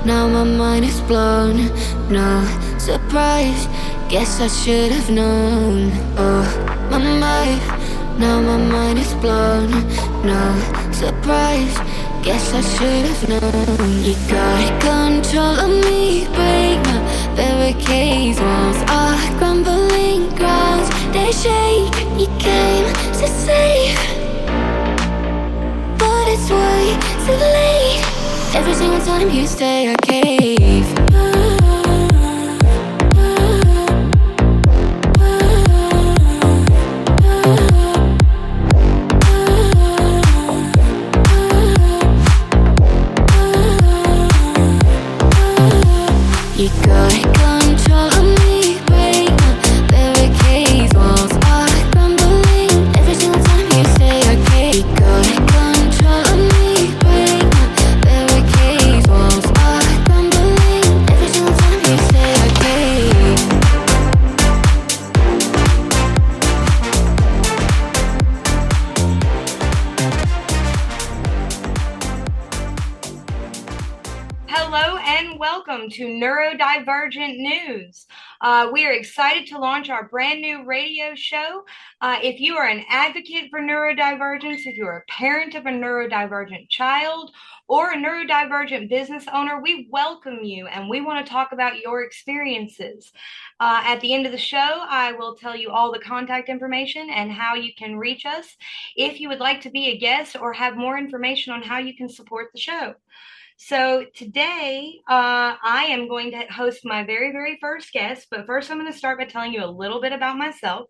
now my mind is blown. No surprise, guess I should have known. Oh, my mind, now my mind is blown. No surprise, guess I should have known. You got control of me, break my barricades. Walls are crumbling, grounds they shake. You came to save, but it's way too late. Every single time you stay, I cave. You got control of me, break my barricades. Walls are crumbling, every single time you say okay. You got control of me, break my barricades. Walls are crumbling, every single time you say okay. Hello and welcome to Neurodivergent News. We are excited to launch our brand new radio show. If you are an advocate for neurodivergence, if you're a parent of a neurodivergent child or a neurodivergent business owner, we welcome you and we want to talk about your experiences. At the end of the show, I will tell you all the contact information and how you can reach us if you would like to be a guest or have more information on how you can support the show. So today, I am going to host my very, very first guest, but first I'm going to start by telling you a little bit about myself.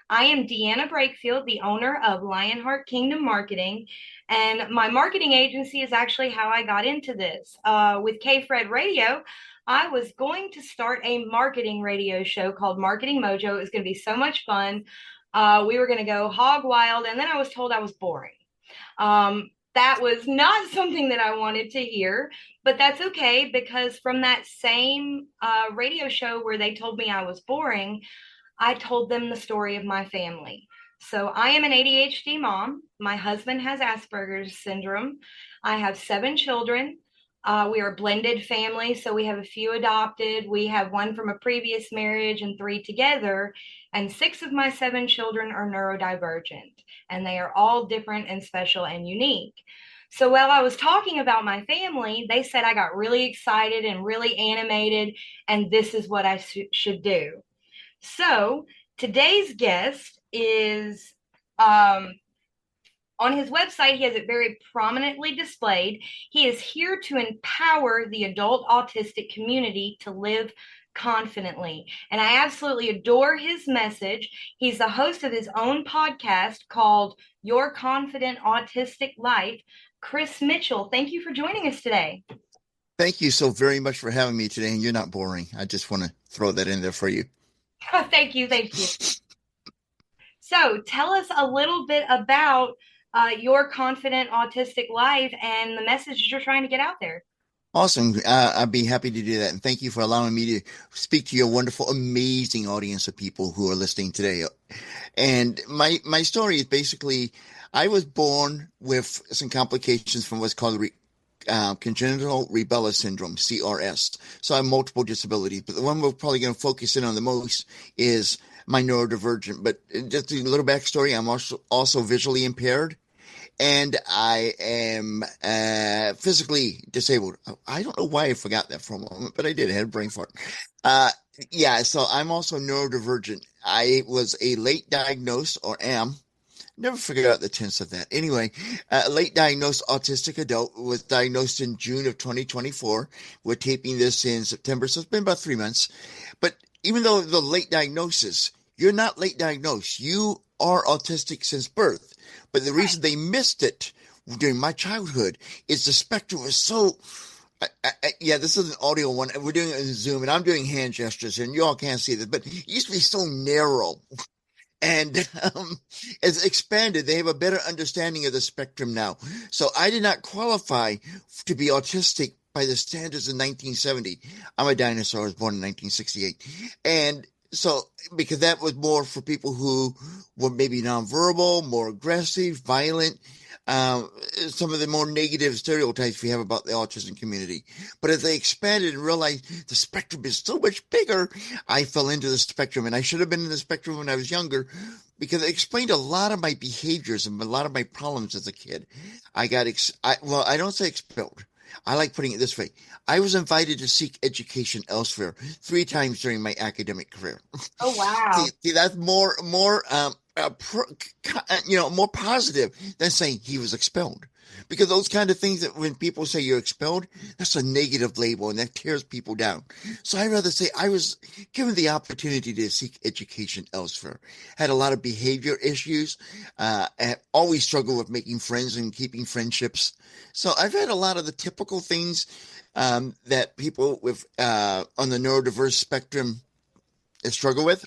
I am Deanna Brakefield, the owner of Lionheart Kingdom Marketing, and my marketing agency is actually how I got into this. With K-Fred Radio, I was going to start a marketing radio show called Marketing Mojo. It was going to be so much fun. We were going to go hog wild, and then I was told I was boring. That was not something that I wanted to hear, but that's okay, because from that same radio show where they told me I was boring, I told them the story of my family. So I am an ADHD mom. My husband has Asperger's syndrome. I have 7 children. We are a blended family, so we have a few adopted. We have 1 from a previous marriage and 3 together, and 6 of my 7 children are neurodivergent, and they are all different and special and unique. So while I was talking about my family, they said I got really excited and really animated, and this is what I should do. So today's guest is, on his website, he has it very prominently displayed. He is here to empower the adult autistic community to live confidently. And I absolutely adore his message. He's the host of his own podcast called Your Confident Autistic Life. Chris Mitchell, thank you for joining us today. Thank you so very much for having me today, and you're not boring. I just want to throw that in there for you. Thank you. So tell us a little bit about Your Confident Autistic Life and the message you're trying to get out there. Awesome. I'd be happy to do that. And thank you for allowing me to speak to your wonderful, amazing audience of people who are listening today. And my story is basically, I was born with some complications from what's called congenital rebellious syndrome, CRS. So I have multiple disabilities, but the one we're probably going to focus in on the most is my neurodivergent. But just a little backstory, I'm also visually impaired, and I am physically disabled. I don't know why I forgot that for a moment, but I did. I had a brain fart. So I'm also neurodivergent. I was a late diagnosed, or am, never figured out the tense of that. Anyway, late diagnosed autistic adult, was diagnosed in June of 2024. We're taping this in September, so it's been about 3 months. But even though the late diagnosis, you're not late diagnosed. You are autistic since birth. But the reason they missed it during my childhood is the spectrum was so... this is an audio one. We're doing it in Zoom, and I'm doing hand gestures, and you all can't see this, but it used to be so narrow. And as expanded, they have a better understanding of the spectrum now. So I did not qualify to be autistic by the standards in 1970. I'm a dinosaur. I was born in 1968. And So, because that was more for people who were maybe nonverbal, more aggressive, violent, some of the more negative stereotypes we have about the autism community. But as I expanded and realized the spectrum is so much bigger, I fell into the spectrum. And I should have been in the spectrum when I was younger because it explained a lot of my behaviors and a lot of my problems as a kid. Well, I don't say expelled. I like putting it this way. I was invited to seek education elsewhere 3 times during my academic career. Oh, wow. See, that's more positive than saying he was expelled. Because those kind of things that when people say you're expelled, that's a negative label and that tears people down. So I rather say I was given the opportunity to seek education elsewhere. Had a lot of behavior issues. Always struggled with making friends and keeping friendships. So I've had a lot of the typical things that people with on the neurodiverse spectrum struggle with.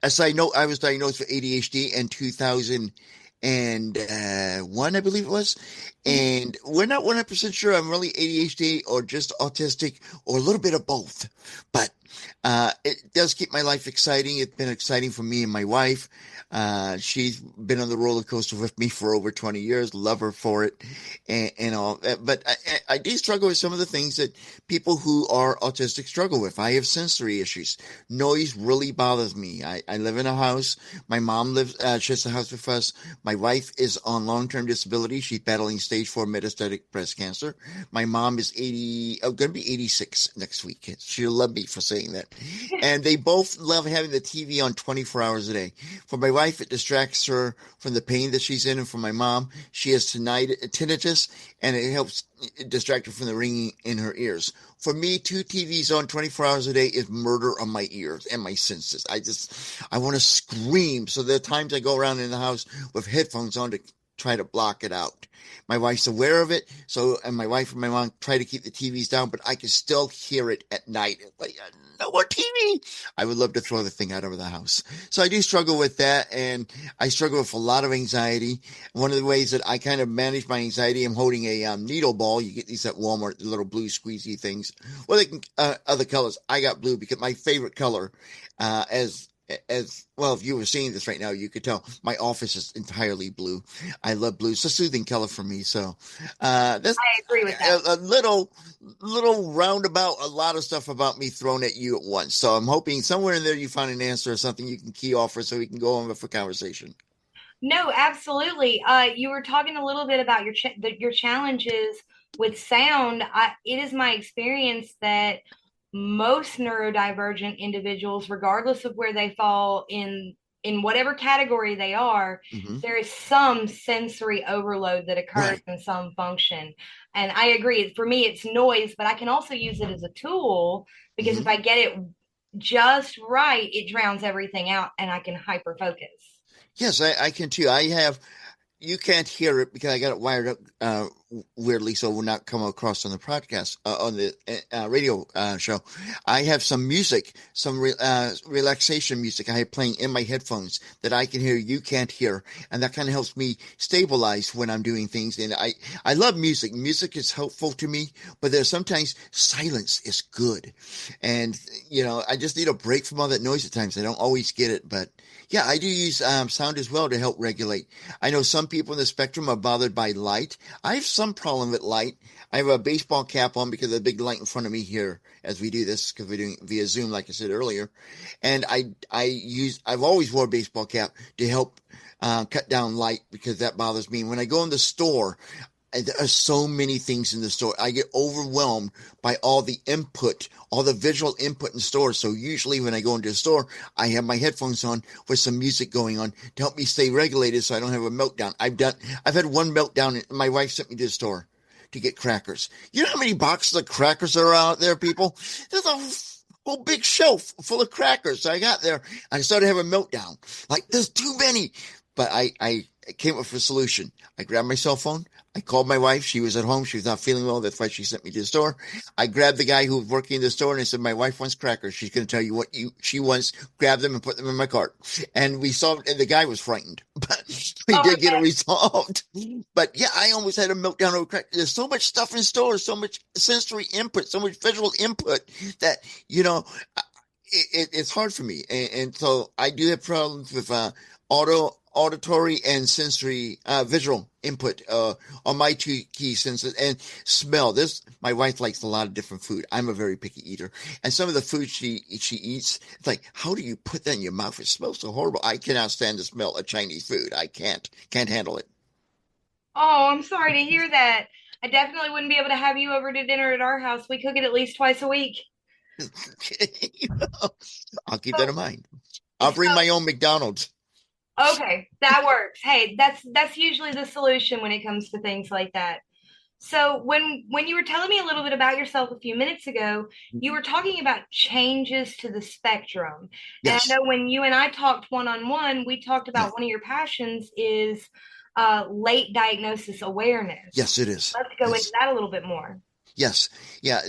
As I know, I was diagnosed with ADHD in 2001, I believe it was. And we're not 100% sure I'm really ADHD or just autistic or a little bit of both. But it does keep my life exciting. It's been exciting for me and my wife. She's been on the roller coaster with me for over 20 years. Love her for it and all. But I do struggle with some of the things that people who are autistic struggle with. I have sensory issues. Noise really bothers me. I live in a house. My mom shares the house with us. My wife is on long-term disability. She's battling stage 4 metastatic breast cancer. My mom is going to be 86 next week. She'll love me for saying that. And they both love having the TV on 24 hours a day. For my wife, it distracts her from the pain that she's in. And for my mom, she has tinnitus, and it helps distract her from the ringing in her ears. For me, 2 TVs on 24 hours a day is murder on my ears and my senses. I want to scream. So there are times I go around in the house with headphones on to try to block it out. My wife's aware of it. And my wife and my mom try to keep the TVs down, but I can still hear it at night. Like, no more TV. I would love to throw the thing out of the house. So I do struggle with that. And I struggle with a lot of anxiety. One of the ways that I kind of manage my anxiety, I'm holding a needle ball. You get these at Walmart, the little blue squeezy things. Well, they can, other colors. I got blue because my favorite color, as well, if you were seeing this right now, you could tell my office is entirely blue. I love blue. It's a soothing color for me. So that's I agree with that. a little roundabout, a lot of stuff about me thrown at you at once. So I'm hoping somewhere in there you find an answer or something you can key off for so we can go on with a conversation. No, absolutely. You were talking a little bit about your challenges with sound. It is my experience that most neurodivergent individuals, regardless of where they fall in whatever category they are, Mm-hmm. there is some sensory overload that occurs Right. in some function. And I agree. For me, it's noise, but I can also use it as a tool because Mm-hmm. if I get it just right, it drowns everything out and I can hyper focus. Yes, I can too. You can't hear it because I got it wired up weirdly, so it will not come across on the podcast on the radio show. I have some music, some relaxation music I have playing in my headphones that I can hear. You can't hear, and that kind of helps me stabilize when I'm doing things. And I love music. Music is helpful to me, but there's sometimes silence is good, and I just need a break from all that noise at times. I don't always get it, but yeah, I do use sound as well to help regulate. I know some people in the spectrum are bothered by light. I have some problem with light. I have a baseball cap on because of the big light in front of me here as we do this because we're doing it via Zoom, like I said earlier. And I've always wore a baseball cap to help cut down light because that bothers me. When I go in the store, there are so many things in the store. I get overwhelmed by all the input, all the visual input in stores. So usually when I go into a store, I have my headphones on with some music going on to help me stay regulated so I don't have a meltdown. I've had one meltdown. My wife sent me to the store to get crackers. You know how many boxes of crackers are out there, people? There's a whole big shelf full of crackers. So I got there and I started having a meltdown. Like, there's too many. But I came up with a solution. I grabbed my cell phone. I called my wife. She was at home. She was not feeling well. That's why she sent me to the store. I grabbed the guy who was working in the store and I said, my wife wants crackers. She's going to tell you what she wants. Grab them and put them in my cart. And and the guy was frightened, but we did get it resolved. But yeah, I almost had a meltdown over crackers. There's so much stuff in stores, so much sensory input, so much visual input that, it's hard for me, and so I do have problems with auditory and sensory visual input on my two key senses, and smell. This My wife likes a lot of different food. I'm a very picky eater, and some of the food she eats, it's like, how do you put that in your mouth? It smells so horrible. I cannot stand the smell of Chinese food. I can't handle it. Oh, I'm sorry to hear that. I definitely wouldn't be able to have you over to dinner at our house. We cook it at least twice a week. I'll keep that So, in mind. I'll bring my own McDonald's. okay, that works. Hey, that's usually the solution when it comes to things like that. So when you were telling me a little bit about yourself a few minutes ago, you were talking about changes to the spectrum. And I Yes. know when you and I talked one on one, we talked Yeah. about one of your passions is late diagnosis awareness. Yes, it is. Let's go into Yes. that a little bit more. Yes. Yeah.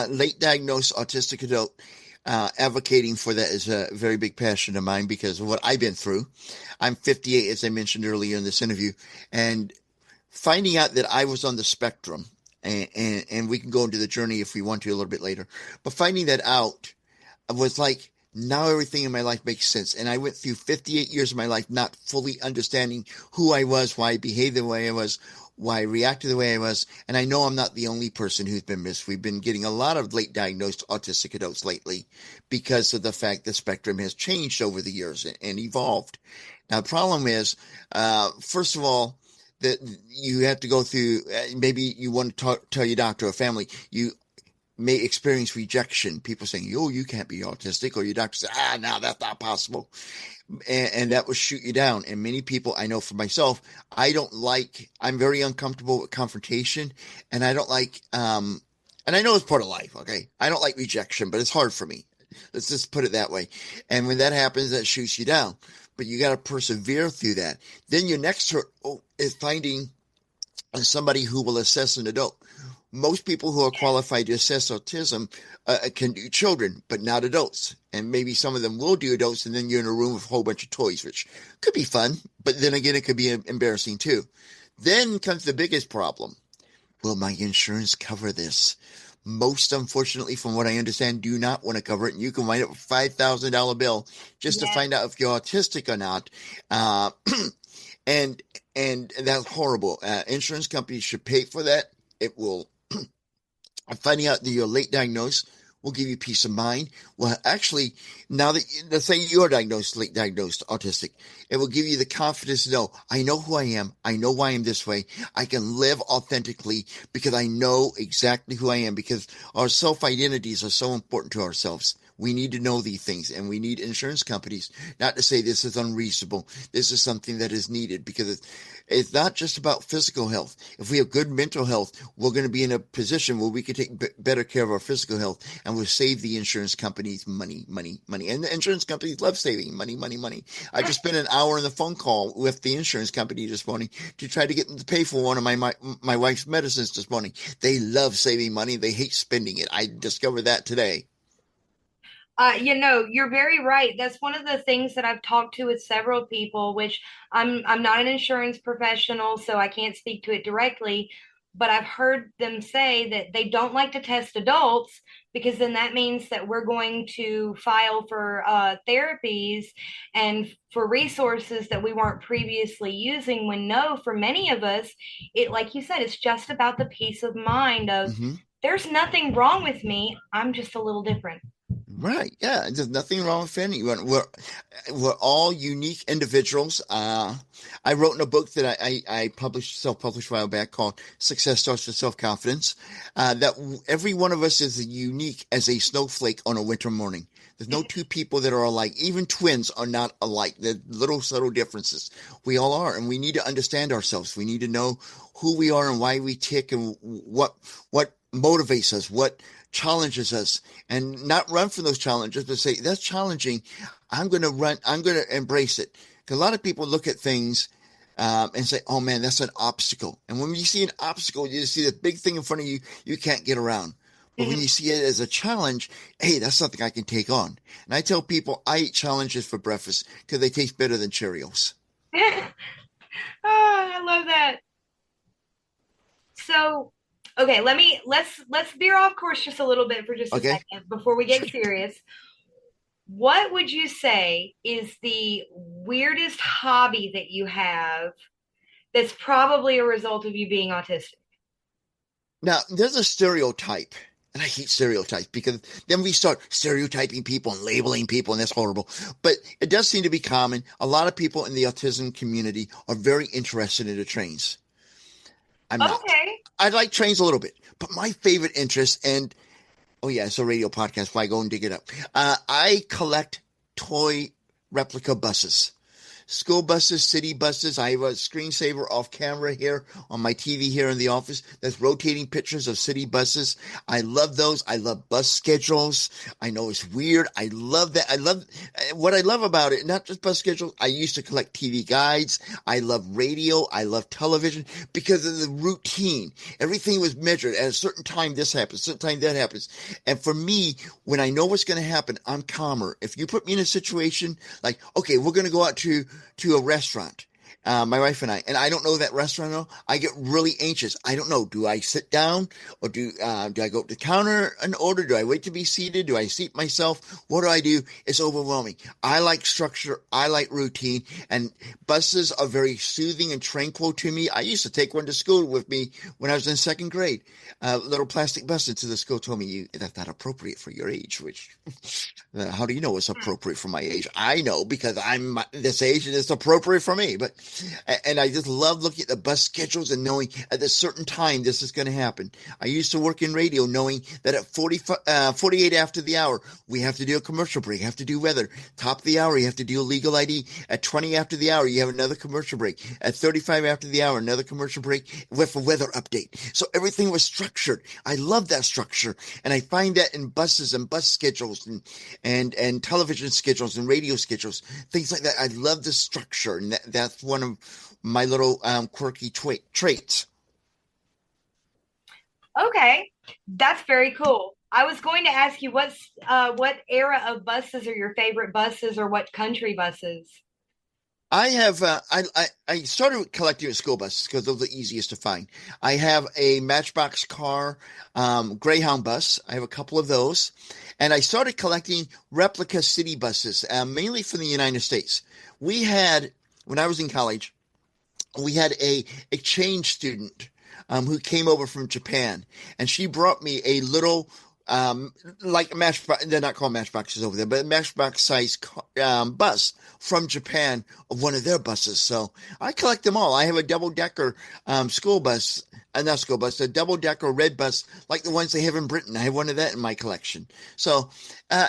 Late diagnosed autistic adult. Advocating for that is a very big passion of mine because of what I've been through. I'm 58, as I mentioned earlier in this interview, and finding out that I was on the spectrum, and we can go into the journey if we want to a little bit later, but finding that out was like, now everything in my life makes sense. And I went through 58 years of my life not fully understanding who I was, why I behaved the way I was, why I reacted the way I was. And I know I'm not the only person who's been missed. We've been getting a lot of late diagnosed autistic adults lately because of the fact the spectrum has changed over the years and evolved. Now, the problem is, first of all, that you have to go through, maybe you want to tell your doctor or family, you may experience rejection. People saying, "Oh, you can't be autistic," or your doctor says, "No, that's not possible," and that will shoot you down. And many people, I know for myself, I'm very uncomfortable with confrontation, and I don't like, and I know it's part of life. Okay, I don't like rejection, but it's hard for me. Let's just put it that way. And when that happens, that shoots you down. But you got to persevere through that. Then your next hurt is finding somebody who will assess an adult. Most people who are qualified to assess autism can do children, but not adults. And maybe some of them will do adults, and then you're in a room with a whole bunch of toys, which could be fun, but then again, it could be embarrassing too. Then comes the biggest problem. Will my insurance cover this? Most, unfortunately, from what I understand, do not want to cover it, and you can wind up with a $5,000 bill just to Yes. find out if you're autistic or not. Uh, and and that's horrible. Insurance companies should pay for that. It will Finding out that you're late diagnosed will give you peace of mind. Well, actually, now that let's say you're late diagnosed autistic, it will give you the confidence to know, I know who I am. I know why I'm this way. I can live authentically because I know exactly who I am, because our self identities are so important to ourselves. We need to know these things, and we need insurance companies not to say this is unreasonable. This is something that is needed, because it's not just about physical health. If we have good mental health, we're going to be in a position where we can take better care of our physical health, and we'll save the insurance companies money, money, money. And the insurance companies love saving money, money, money. I just spent an hour on the phone call with the insurance company this morning to try to get them to pay for one of my wife's medicines this morning. They love saving money. They hate spending it. I discovered that today. You're very right. That's one of the things that I've talked to with several people, which I'm not an insurance professional, so I can't speak to it directly, but I've heard them say that they don't like to test adults because then that means that we're going to file for therapies and for resources that we weren't previously using. When no, for many of us, it, like you said, it's just about the peace of mind of Hmm. there's nothing wrong with me. I'm just a little different. Right. Yeah. There's nothing wrong with anyone. We're all unique individuals. I wrote in a book that I published, self-published a while back, called Success Starts with Self-Confidence, that every one of us is unique as a snowflake on a winter morning. There's no two people that are alike. Even twins are not alike. There's little subtle differences. We all are, and we need to understand ourselves. We need to know who we are and why we tick, and what motivates us, what challenges us, and not run from those challenges, but say, that's challenging. I'm going to run. I'm going to embrace it. Because a lot of people look at things and say, oh man, that's an obstacle. And when you see an obstacle, you see the big thing in front of you, you can't get around. But when you see it as a challenge, hey, that's something I can take on. And I tell people I eat challenges for breakfast because they taste better than Cheerios. Oh, I love that. So, okay, let's veer off course just a little bit for just a Okay? second before we get serious. What would you say is the weirdest hobby that you have that's probably a result of you being autistic? Now, there's a stereotype, and I hate stereotypes because then we start stereotyping people and labeling people, and that's horrible. But it does seem to be common. A lot of people in the autism community are very interested in the trains. I'm not. Okay. I like trains a little bit, but my favorite interest, and oh yeah, it's a radio podcast. Why go and dig it up? I collect toy replica buses. School buses, city buses. I have a screensaver off camera here on my TV here in the office that's rotating pictures of city buses. I love those. I love bus schedules. I know it's weird. I love that. I love what I love about it, not just bus schedules. I used to collect TV guides. I love radio. I love television because of the routine. Everything was measured at a certain time. This happens, certain time that happens. And for me, when I know what's going to happen, I'm calmer. If you put me in a situation like, okay, we're going to go out to a restaurant, my wife and I don't know that restaurant at all. I get really anxious. I don't know. Do I sit down or do I go to the counter and order? Do I wait to be seated? Do I seat myself? What do I do? It's overwhelming. I like structure. I like routine, and buses are very soothing and tranquil to me. I used to take one to school with me when I was in second grade. A little plastic bus into the school told me that's not appropriate for your age, which how do you know it's appropriate for my age? I know because I'm this age and it's appropriate for me. And I just love looking at the bus schedules and knowing at a certain time this is going to happen. I used to work in radio knowing that at 48 after the hour, we have to do a commercial break, have to do weather. Top of the hour, you have to do a legal ID. At 20 after the hour, you have another commercial break. At 35 after the hour, another commercial break with a weather update. So everything was structured. I love that structure. And I find that in buses and bus schedules and television schedules and radio schedules, things like that. I love the structure, and that's one of my little quirky traits. Okay. That's very cool. I was going to ask you what era of buses are your favorite buses or what country buses? I have I started collecting school buses because those are the easiest to find. I have a Matchbox car Greyhound bus. I have a couple of those, and I started collecting replica city buses, mainly from the United States. We had when I was in college, we had a exchange student who came over from Japan, and she brought me a little like matchbox. They're not called matchboxes over there, but a matchbox size bus from Japan of one of their buses. So I collect them all. I have a double decker school bus. Not school bus, a double decker red bus like the ones they have in Britain. I have one of that in my collection. So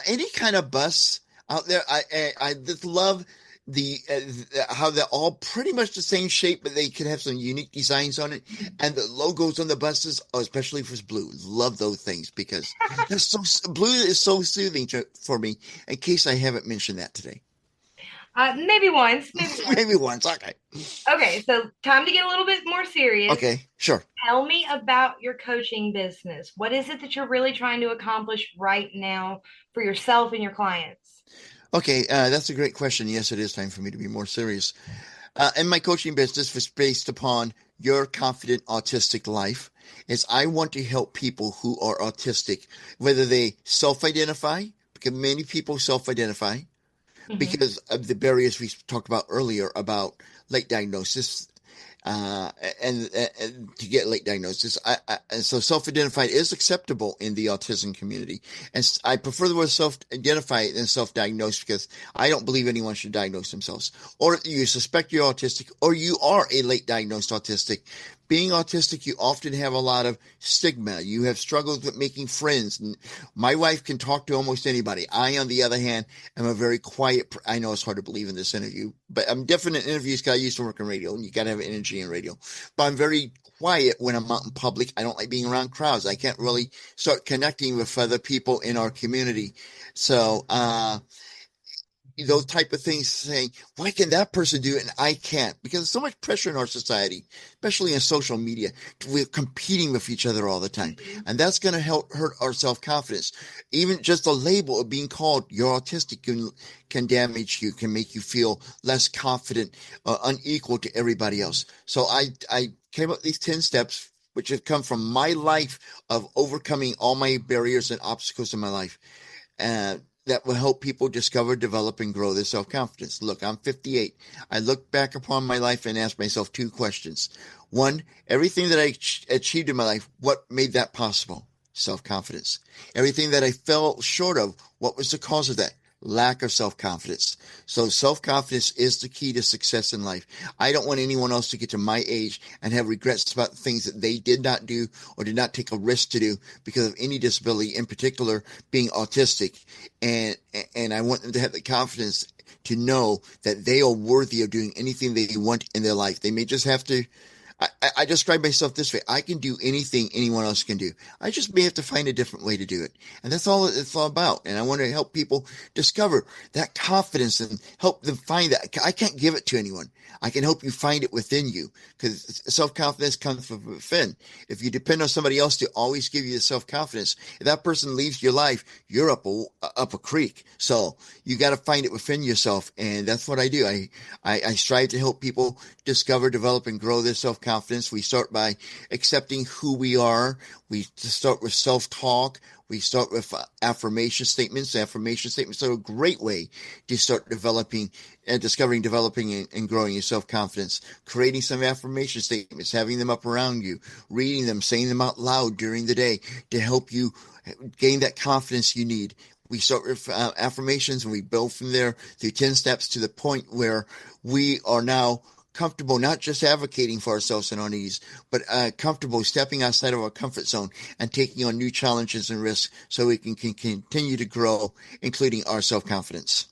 any kind of bus out there, I just love the how they're all pretty much the same shape, but they can have some unique designs on it, and the logos on the buses, especially if it's blue. Love those things because they're blue is so soothing for me. In case I haven't mentioned that today, Maybe once, maybe once. maybe once. Okay, Okay, so time to get a little bit more serious. okay, sure. Tell me about your coaching business. What is it that you're really trying to accomplish right now for yourself and your clients? Okay, that's a great question. Yes, it is time for me to be more serious. And my coaching business was based upon your confident autistic life. Is I want to help people who are autistic, whether they self-identify, because many people self-identify Hmm. because of the barriers we talked about earlier about late diagnosis, uh, and to get late diagnosis. And so self-identified is acceptable in the autism community. And I prefer the word self-identify than self-diagnosed because I don't believe anyone should diagnose themselves. Or you suspect you're autistic or you are a late diagnosed autistic. Being autistic, you often have a lot of stigma. You have struggles with making friends. And my wife can talk to almost anybody. I, on the other hand, am a very quiet. I know it's hard to believe in this interview, but I'm different in interviews because I used to work in radio, and you got to have energy in radio. But I'm very quiet when I'm out in public. I don't like being around crowds. I can't really start connecting with other people in our community. So, those type of things saying, why can that person do it and I can't? Because there's so much pressure in our society, especially in social media. We're competing with each other all the time. And that's going to help hurt our self-confidence. Even just a label of being called you're autistic can damage you, can make you feel less confident, unequal to everybody else. So I came up with these 10 steps, which have come from my life of overcoming all my barriers and obstacles in my life. that will help people discover, develop, and grow their self-confidence. Look, I'm 58. I look back upon my life and ask myself two questions. One, everything that I achieved in my life, what made that possible? Self-confidence. Everything that I fell short of, what was the cause of that? Lack of self-confidence. So self-confidence is the key to success in life. I don't want anyone else to get to my age and have regrets about the things that they did not do or did not take a risk to do because of any disability, in particular being autistic. And I want them to have the confidence to know that they are worthy of doing anything they want in their life. They may just have to. I describe myself this way. I can do anything anyone else can do. I just may have to find a different way to do it. And that's all it's all about. And I want to help people discover that confidence and help them find that. I can't give it to anyone. I can help you find it within you, because self-confidence comes from within. If you depend on somebody else to always give you the self-confidence, if that person leaves your life, you're up a creek. So you got to find it within yourself. And that's what I do. I strive to help people discover, develop, and grow their self-confidence. We start by accepting who we are. We start with self-talk. We start with affirmation statements. Affirmation statements are a great way to start developing and discovering, developing, and growing your self-confidence. Creating some affirmation statements, having them up around you, reading them, saying them out loud during the day to help you gain that confidence you need. We start with affirmations, and we build from there through 10 steps to the point where we are now comfortable not just advocating for ourselves and our needs, but comfortable stepping outside of our comfort zone and taking on new challenges and risks so we can continue to grow, including our self-confidence.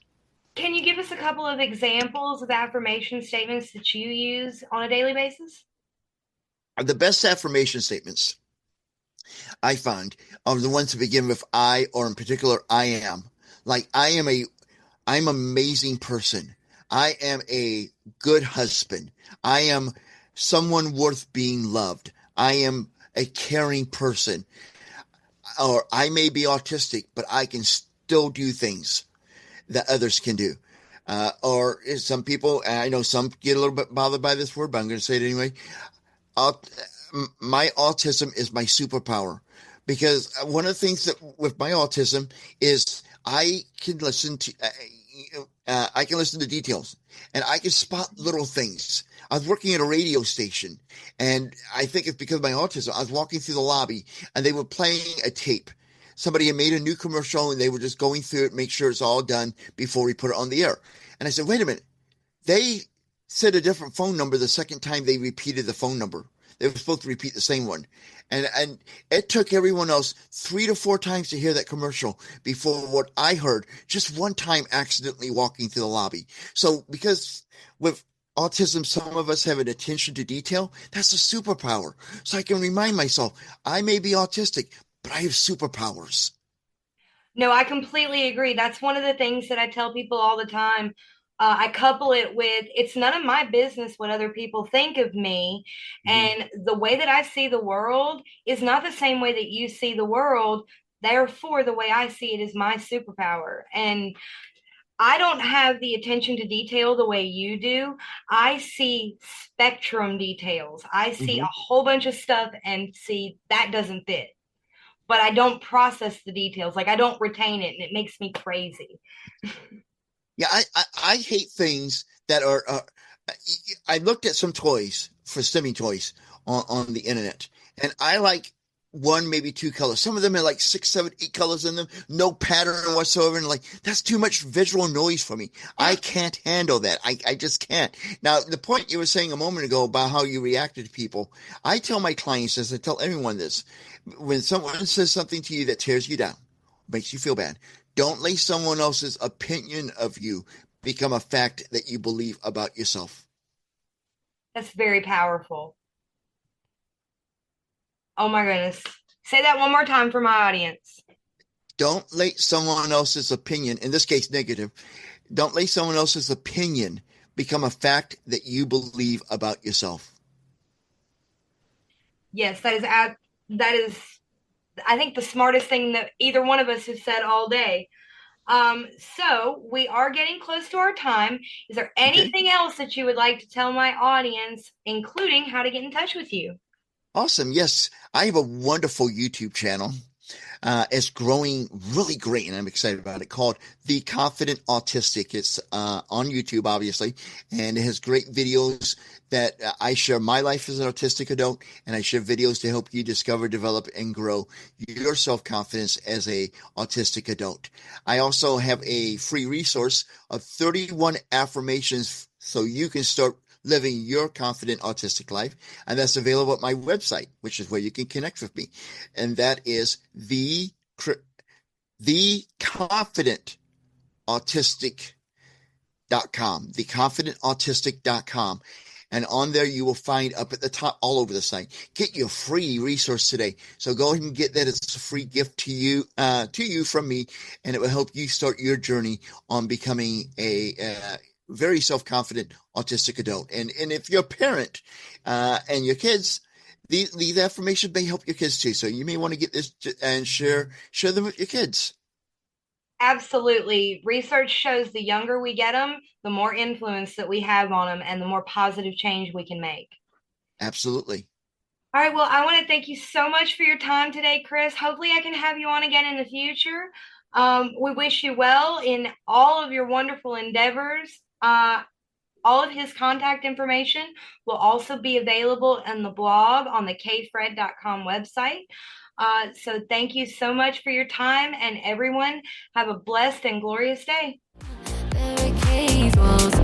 Can you give us a couple of examples of affirmation statements that you use on a daily basis? The best affirmation statements I find are the ones that begin with I, or in particular, I am. Like, I'm an amazing person. I am a good husband. I am someone worth being loved. I am a caring person. Or I may be autistic, but I can still do things that others can do. Or some people, I know some get a little bit bothered by this word, but I'm going to say it anyway. My autism is my superpower, because one of the things that with my autism is I can listen to details, and I can spot little things. I was working at a radio station, and I think it's because of my autism. I was walking through the lobby, and they were playing a tape. Somebody had made a new commercial, and they were just going through it, make sure it's all done before we put it on the air. And I said, wait a minute. They said a different phone number the second time they repeated the phone number. They were supposed to repeat the same one. And it took everyone else 3 to 4 times to hear that commercial before what I heard just one time accidentally walking through the lobby. So because with autism, some of us have an attention to detail. That's a superpower. So I can remind myself, I may be autistic, but I have superpowers. No, I completely agree. That's one of the things that I tell people all the time. I couple it with it's none of my business what other people think of me. Mm-hmm. And the way that I see the world is not the same way that you see the world. Therefore, the way I see it is my superpower. And I don't have the attention to detail the way you do. I see spectrum details. I see Mm-hmm. a whole bunch of stuff and see that doesn't fit, but I don't process the details. Like I don't retain it, and it makes me crazy. Yeah, I hate things that are. I looked at some toys for stimming toys on the internet, and I like one, maybe 2 colors. Some of them have like 6, 7, 8 colors in them, no pattern whatsoever. And like, that's too much visual noise for me. I can't handle that. I just can't. Now, the point you were saying a moment ago about how you reacted to people, I tell my clients this, I tell everyone this. When someone says something to you that tears you down, makes you feel bad, don't let someone else's opinion of you become a fact that you believe about yourself. That's very powerful. Oh my goodness. Say that one more time for my audience. Don't let someone else's opinion, in this case negative, don't let someone else's opinion become a fact that you believe about yourself. Yes, that is I think the smartest thing that either one of us has said all day. So we are getting close to our time. Is there Okay. anything else that you would like to tell my audience, including how to get in touch with you? Awesome. Yes, I have a wonderful YouTube channel. is growing really great, and I'm excited about it, called The Confident Autistic. It's on YouTube, obviously, and it has great videos that I share my life as an autistic adult, and I share videos to help you discover, develop, and grow your self-confidence as a autistic adult. I also have a free resource of 31 affirmations so you can start living your confident autistic life, and that's available at my website, which is where you can connect with me, and that is theconfidentautistic.com, theconfidentautistic.com. And on there, you will find up at the top, all over the site, get your free resource today. So go ahead and get that. It's a free gift to you from me, and it will help you start your journey on becoming a very self-confident autistic adult. And if you're a parent and your kids, these affirmations may help your kids too. So you may want to get this and share them with your kids. Absolutely. Research shows the younger we get them, the more influence that we have on them and the more positive change we can make. Absolutely. All right. Well, I want to thank you so much for your time today, Chris. Hopefully I can have you on again in the future. We wish you well in all of your wonderful endeavors. All of his contact information will also be available in the blog on the kfred.com website. So thank you so much for your time, and everyone have a blessed and glorious day. Barricade walls.